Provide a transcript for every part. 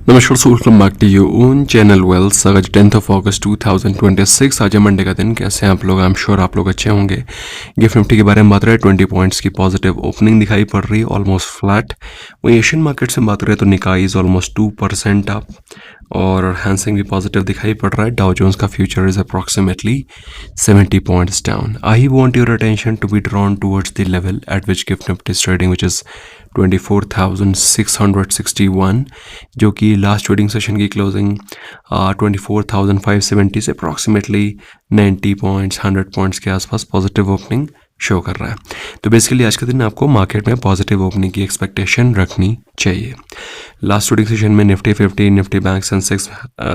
नमस्कार so welcome back to you own channel Wells. आज 10th of अगस्त 2026 आज है मंडे का दिन। कैसे हैं आप लोग? आई एम श्योर आप लोग अच्छे होंगे। गिफ्ट निफ्टी के बारे में बात रहे 20 पॉइंट्स की पॉजिटिव ओपनिंग दिखाई पड़ रही है, ऑलमोस्ट फ्लैट। वहीं एशियन मार्केट से बात करें तो निकाई इज ऑलमोस्ट 2% अप और हैंसिंग भी पॉजिटिव दिखाई पड़ रहा है। डाउ जोन्स का future is approximately 70 points down. I want your attention to be drawn towards the level at which GIFT Nifty is trading which is 24,661, जो कि लास्ट ट्रेडिंग सेशन की क्लोजिंग 24,570 से अप्रॉक्सीमेटली 90 पॉइंट्स 100 पॉइंट्स के आसपास positive opening show कर रहा है। तो बेसिकली आज के दिन आपको मार्केट में पॉजिटिव ओपनिंग की एक्सपेक्टेशन रखनी चाहिए। लास्ट ट्रेडिंग सेशन में निफ्टी 50, निफ्टी बैंक, सेंसेक्स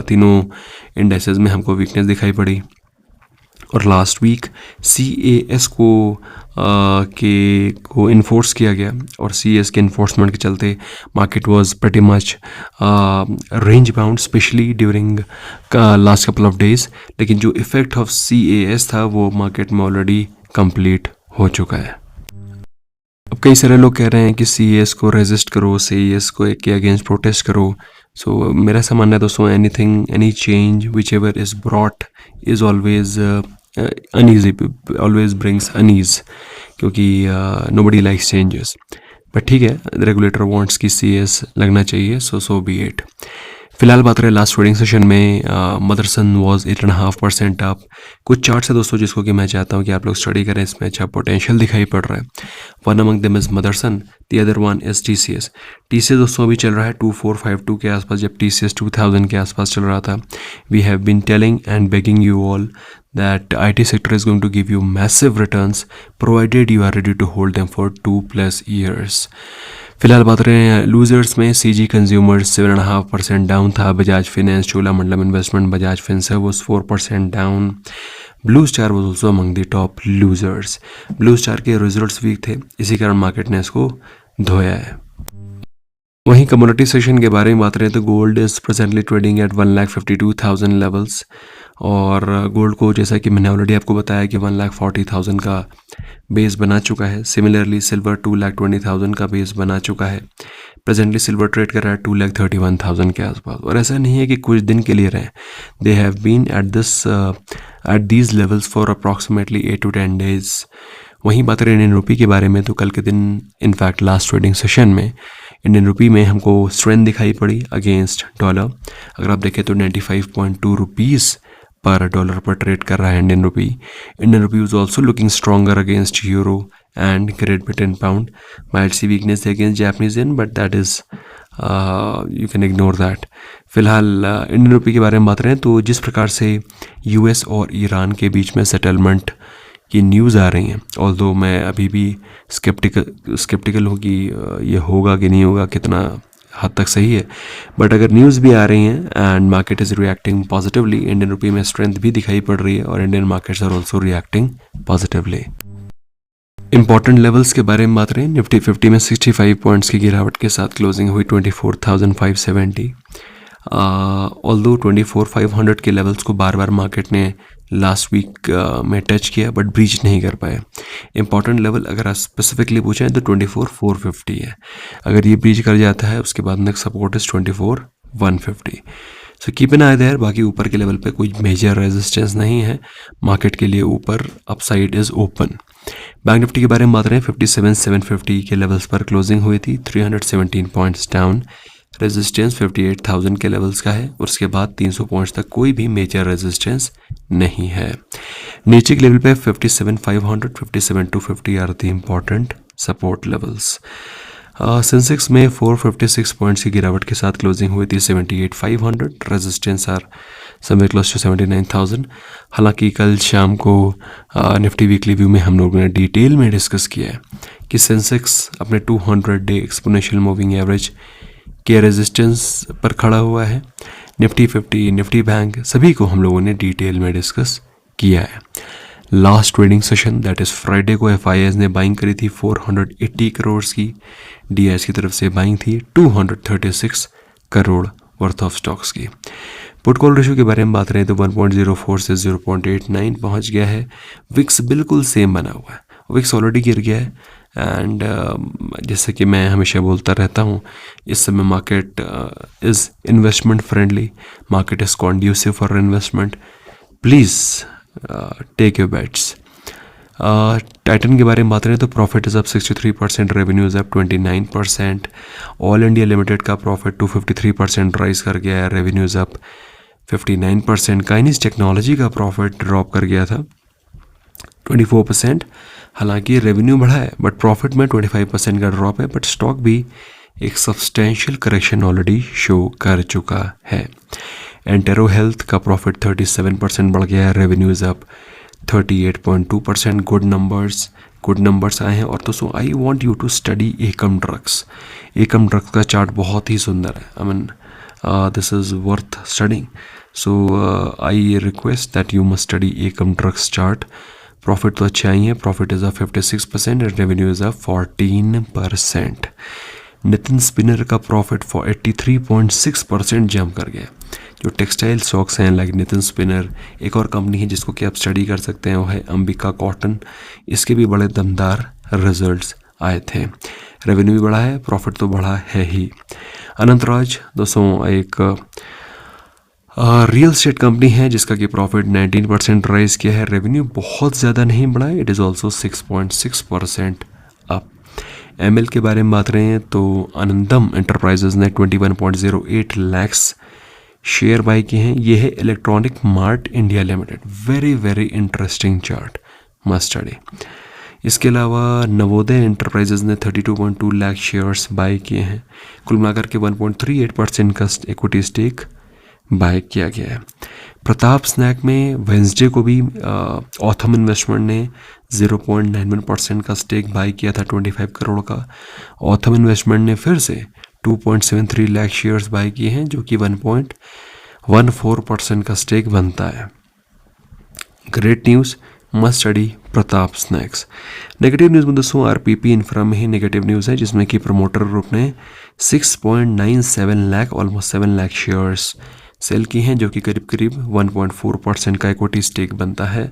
तीनों इंडेक्सेस में हमको वीकनेस दिखाई पड़ी और लास्ट वीक CAS को इन्फोर्स किया गया और CAS के इन्फोर्समेंट के चलते market was pretty much range bound specially during last couple of days. लेकिन जो इफेक्ट ऑफ CAS था वो मार्केट में ऑलरेडी कंप्लीट हो चुका है। अब कई सारे लोग कह रहे हैं कि CAS को रेजिस्ट करो, CAS को के अगेंस्ट प्रोटेस्ट करो। सो मेरा ऐसा मानना है दोस्तों, any change which ever is brought is always uneasy, always brings unease, क्योंकि nobody likes changes। बट ठीक है, रेगुलेटर वांट्स की CAS लगना चाहिए, सो बी इट। फिलहाल बात रहे लास्ट ट्रेडिंग सेशन में मदरसन वाज 8.5% अप। कुछ चार्ट्स है दोस्तों जिसको कि मैं चाहता हूँ कि आप लोग स्टडी करें, इसमें अच्छा पोटेंशियल दिखाई पड़ रहा है। One among them is Motherson, the other one is TCS। TCS दोस्तों अभी चल रहा है 2452 के आसपास, जब TCS 2000 के आसपास चल रहा था। We have been telling and begging you all that IT sector is going to give you massive returns provided you are ready to hold them for 2+ years। फिलहाल बात रहे हैं लूजर्स में, CG कंज्यूमर्स 7.5% डाउन था। Bajaj finance, Cholamandalam investment, Bajaj Finserv was 4% down. Blue star was also among the top losers. Blue star के results week थे, इसी कारण मार्केट ने इसको धोया है। वहीं कम्युनिटी सेशन के बारे में बात रहे तो gold is presently trading at 1,52,000 levels और गोल्ड को जैसा कि मैंने ऑलरेडी आपको बताया कि 1,40,000 का बेस बना चुका है। सिमिलरली सिल्वर 2,20,000 का बेस बना चुका है। प्रेजेंटली सिल्वर ट्रेड कर रहा है 2,31,000 के आसपास और ऐसा नहीं है कि कुछ दिन के लिए रहे। They have been at these levels for approximately 8 to 10 days। वहीं बात रहे इंडियन रुपी के बारे में तो कल के दिन इनफैक्ट लास्ट ट्रेडिंग सेशन में इंडियन रुपी में हमको स्ट्रेंथ दिखाई पड़ी अगेंस्ट डॉलर। अगर आप देखें तो 95.2 रुपीज़ पर डॉलर पर ट्रेड कर रहा है Indian rupee. Indian rupee was also looking stronger against euro and Great Britain pound. Mild सी वीकनेस है against Japanese yen, but that is you can ignore that. फिलहाल इंडियन रुपी के बारे में बात रहे हैं तो जिस प्रकार से US और ईरान के बीच में सेटलमेंट की न्यूज़ आ रही हैं, ऑल्दो मैं अभी भी स्केप्टिकल हूँ कि ये होगा कि नहीं होगा, कितना हद तक सही है, बट अगर न्यूज़ भी आ रही हैं and market is reacting positively, Indian rupee में स्ट्रेंथ भी दिखाई पड़ रही है और Indian markets are also reacting positively. Important levels के बारे में बात रहे हैं, निफ्टी 50 में 65 पॉइंट्स की गिरावट के साथ क्लोजिंग हुई 24,570। ऑल्दो 24,500 के लेवल्स को बार बार मार्केट ने लास्ट वीक में टच किया बट ब्रीच नहीं कर पाए। इंपॉर्टेंट लेवल अगर आप स्पेसिफिकली पूछें तो 24,450 है। अगर ये ब्रीच कर जाता है उसके बाद next support is 24,150। So keep an eye there. बाकी ऊपर के लेवल पे कोई मेजर रेजिस्टेंस नहीं है मार्केट के लिए, ऊपर upside is open. Bank Nifty के बारे में बात रहे हैं 57,750 के लेवल्स पर क्लोजिंग हुई थी, 317 पॉइंट्स डाउन। रेजिस्टेंस 58,000 के लेवल्स का है और उसके बाद 300 पॉइंट्स तक कोई भी मेजर रेजिस्टेंस नहीं है। नीचे के लेवल पे 57,500, 57,250 are the important support levels. Sensex में 456 पॉइंट्स की गिरावट के साथ क्लोजिंग हुई थी 78,500। Resistance are somewhere close to 79,000। हालांकि कल शाम को निफ्टी वीकली व्यू में हम लोगों ने डिटेल में डिस्कस किया है कि सेंसेक्स अपने 200 डे एक्सपोनेंशियल मूविंग एवरेज के रेजिस्टेंस पर खड़ा हुआ है। निफ्टी 50, निफ्टी बैंक सभी को हम लोगों ने डिटेल में डिस्कस किया है। Last trading session that is Friday को FIS ने बाइंग करी थी 480 करोड़ की। DIS की तरफ से बाइंग थी 236 करोड़ वर्थ ऑफ स्टॉक्स की। पुट कॉल रेशियो के बारे में बात रहे तो 1.04 से 0.89 पहुंच गया है। विक्स बिल्कुल सेम बना हुआ है, विक्स ऑलरेडी गिर गया है एंड जैसे कि मैं हमेशा बोलता रहता हूँ, इस समय market is investment friendly, market is conducive for investment, please take your bets. Titan के बारे में बात करें तो profit is up 63%, revenue is up 29%। All India Limited का प्रॉफिट 253% राइज कर गया है, revenue is up 59%। Kaynes technology का प्रॉफिट ड्रॉप कर गया था 24%, हालांकि रेवेन्यू बढ़ा है बट प्रॉफिट में 25% का ड्रॉप है, बट स्टॉक भी एक सब्सटेंशियल करेक्शन ऑलरेडी शो कर चुका है। एंटेरो हेल्थ का प्रॉफिट 37% बढ़ गया है, revenue is up 38.2%। Good numbers आए हैं। और दोस्तों I want you to study Akums drugs का चार्ट बहुत ही सुंदर है। I mean this is worth studying, so I request that you must study Akums drugs chart. Profit तो अच्छे आई हैं, profit is up 56% and revenue is up 14%। Nitin spinner का प्रॉफिट 83.6% जंप कर गया। जो टेक्सटाइल स्टॉक्स हैं लाइक नितिन स्पिनर, एक और कंपनी है जिसको कि आप स्टडी कर सकते हैं वो है अंबिका कॉटन, इसके भी बड़े दमदार रिजल्ट्स आए थे। रेवेन्यू भी बढ़ा है, प्रॉफिट तो बढ़ा है ही। अनंतराज दोस्तों एक रियल एस्टेट कंपनी है जिसका कि प्रॉफिट 19% राइज किया है, रेवेन्यू बहुत ज़्यादा नहीं बढ़ा है, it is also 6.6% up. ML के बारे में बात रहे हैं तो आनंदम एंटरप्राइजेज ने 21.08 लैक्स शेयर बाई किए हैं। ये है electronic mart India limited, very interesting chart, must study. इसके अलावा नवोदय एंटरप्राइजेज ने 32.2 लाख शेयर्स बाई किए हैं। कुल मिलाकर के 1.38% का इक्विटी स्टेक बाय किया गया है। प्रताप स्नैक में वेंसडे को भी ऑथम इन्वेस्टमेंट ने 0.91% का स्टेक बाय किया था 25 करोड़ का। ऑथम इन्वेस्टमेंट ने फिर से 2.73 लाख शेयर्स बाय किए हैं जो कि 1.14% का स्टेक बनता है। Great news, must study Pratap snacks. Negative news में दोस्तों आरपीपी इंफ्रा में ही नेगेटिव न्यूज़ है जिसमें कि प्रमोटर ग्रुप ने 6.97 lakh almost 7 lakh shares sell की हैं जो कि करीब 1.4% का इक्विटी स्टेक बनता है।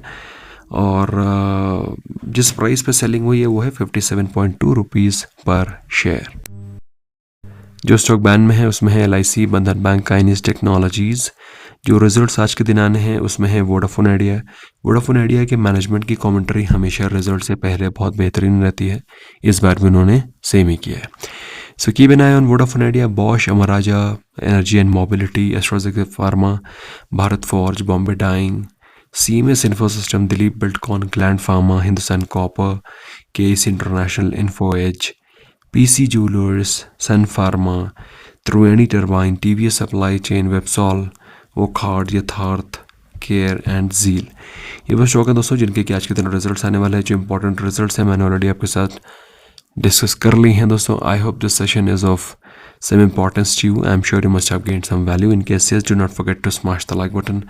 और जिस प्राइस पे सेलिंग हुई है वो है 57.2 रुपीज़ पर शेयर। जो स्टॉक बैन में है उसमें है LIC, बंधन बैंक, काइनिस टेक्नोलॉजीज़। जो रिजल्ट्स आज के दिन आने हैं उसमें है वोडाफोन आइडिया के मैनेजमेंट की कमेंट्री हमेशा रिजल्ट से पहले बहुत बेहतरीन रहती है, इस बार भी उन्होंने सेम ही किया है। So keep an eye on Vodafone Idea, Bosch, Amara Raja Energy and Mobility, AstraZeneca Pharma, Bharat Forge, Bombay Dyeing, CMS Infosystem, Dilip Buildcon, Gland Pharma, Hindustan Copper, Case International, Info Edge, PC Jewellers, Sun Pharma, Triveni Turbine, TVS Supply Chain, Websol, Wockhardt, Yatharth, Care and जील। ये वो stock है दोस्तों जिनके कि आज के दिन results आने वाले हैं। जो इंपॉर्टेंट रिजल्ट्स हैं मैंने ऑलरेडी आपके साथ डिस्कस कर ली हैं दोस्तों। I hope this session is of some importance to you. I am sure you must have gained some value. In case yes, do not forget to smash the like button.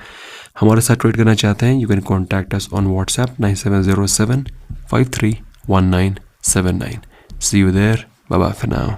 हमारे साथ tweet करना चाहते हैं, you can contact us on WhatsApp 9707531979। See you there, bye bye for now.